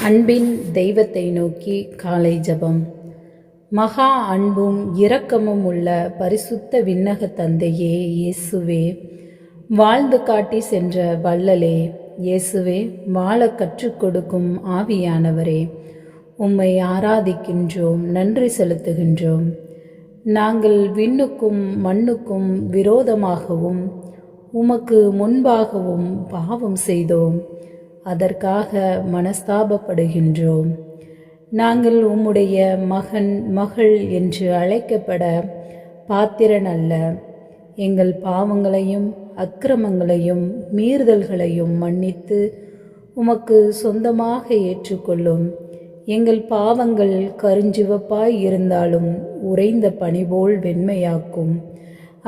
அன்பின் தெய்வத்தை நோக்கி காலை ஜெபம். மகா அன்பும் இரக்கமும் உள்ள பரிசுத்த விண்ணக தந்தையே இயேசுவே, வாழ்ந்து காட்டி சென்ற வள்ளலே இயேசுவே, வாழ கற்றுக் கொடுக்கும் ஆவியானவரே, உம்மை ஆராதிக்கின்றோம், நன்றி செலுத்துகின்றோம். நாங்கள் விண்ணுக்கும் மண்ணுக்கும் விரோதமாகவும் உமக்கு முன்பாகவும் பாவம் செய்தோம். அதற்காக மனஸ்தாபப்படுகின்றோம். நாங்கள் உம்முடைய மகன் மகள் என்று அழைக்கப்பட பாத்திரன் அல்ல. எங்கள் பாவங்களையும் அக்கிரமங்களையும் மீறுதல்களையும் மன்னித்து உமக்கு சொந்தமாக ஏற்றுக்கொள்ளும். எங்கள் பாவங்கள் கருஞ்சிவப்பாய் இருந்தாலும் உறைந்த பனிபோல் வெண்மையாக்கும்.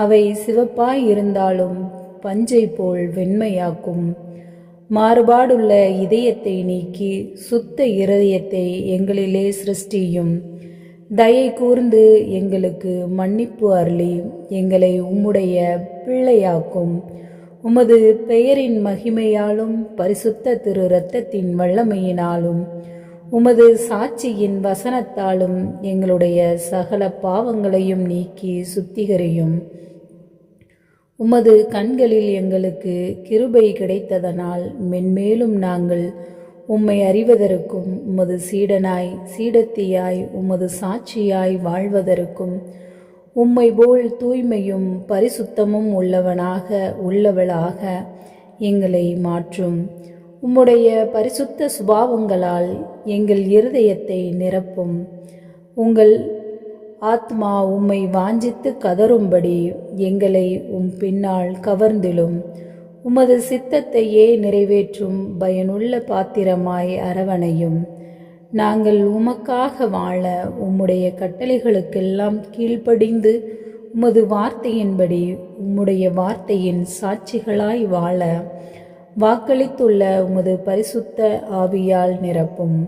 அவை சிவப்பாய் இருந்தாலும் பஞ்சை போல் வெண்மையாக்கும். மாறுபாடுள்ள இதயத்தை நீக்கி சுத்த இருதயத்தை எங்களிலே சிருஷ்டியும். தயை கூர்ந்து எங்களுக்கு மன்னிப்பு அருளி எங்களை உம்முடைய பிள்ளையாக்கும். உமது பெயரின் மகிமையாலும் பரிசுத்த திரு இரத்தத்தின் வல்லமையினாலும் உமது சாட்சியின் வசனத்தாலும் எங்களுடைய சகல பாவங்களையும் நீக்கி சுத்திகரியும். உமது கண்களில் எங்களுக்கு கிருபை கிடைத்ததனால் மென்மேலும் நாங்கள் உம்மை அறிவதற்கும் உமது சீடனாய் சீடத்தியாய் உமது சாட்சியாய் வாழ்வதற்கும் உம்மை போல் தூய்மையும் பரிசுத்தமும் உள்ளவளாக எங்களை மாற்றும். உம்முடைய பரிசுத்த சுபாவங்களால் எங்கள் இருதயத்தை நிரப்பும். உங்கள் ஆத்மா உம்மை வாஞ்சித்து கதரும்படி எங்களை உம் பின்னால் கவர்ந்திலும். உமது சித்தத்தையே நிறைவேற்றும் பயனுள்ள பாத்திரமாய் அரவணையும். நாங்கள் உமக்காக வாழ உம்முடைய கட்டளைகளுக்கெல்லாம் கீழ்ப்படிந்து உமது வார்த்தையின்படி உம்முடைய வார்த்தையின் சாட்சிகளாய் வாழ வாக்களித்துள்ள உமது பரிசுத்த ஆவியால் நிரப்பும்.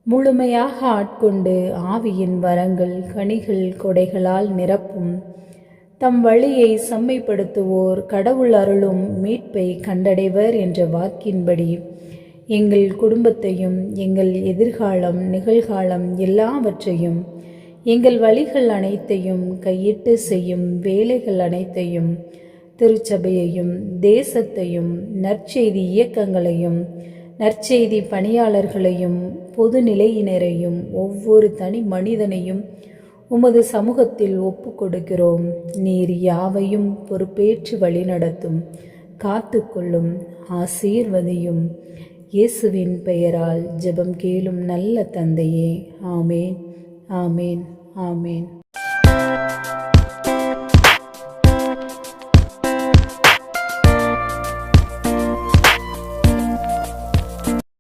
முழுமையாக ஆட்கொண்டு ஆவியின் வரங்கள் கனிகள் கொடைகளால் நிரப்பும். தம் வழியை செம்மைப்படுத்துவோர் கடவுள் அருளும் மீட்பை கண்டடைவர் என்ற வாக்கின்படி எங்கள் குடும்பத்தையும் எங்கள் எதிர்காலம் நிகழ்காலம் எல்லாவற்றையும் எங்கள் வழிகள் அனைத்தையும் கையிட்டு செய்யும் வேலைகள் அனைத்தையும் திருச்சபையையும் தேசத்தையும் நற்செய்தி இயக்கங்களையும் நற்செய்தி பணியாளர்களையும் பொதுநிலையினரையும் ஒவ்வொரு தனி மனிதனையும் உமது சமூகத்தில் ஒப்பு கொடுக்கிறோம். நீர் யாவையும் பொறுப்பேற்று வழிநடத்தும், காத்து கொள்ளும், ஆசீர்வதியும். இயேசுவின் பெயரால் ஜெபம் கேளும் நல்ல தந்தையே. ஆமேன், ஆமேன், ஆமேன்.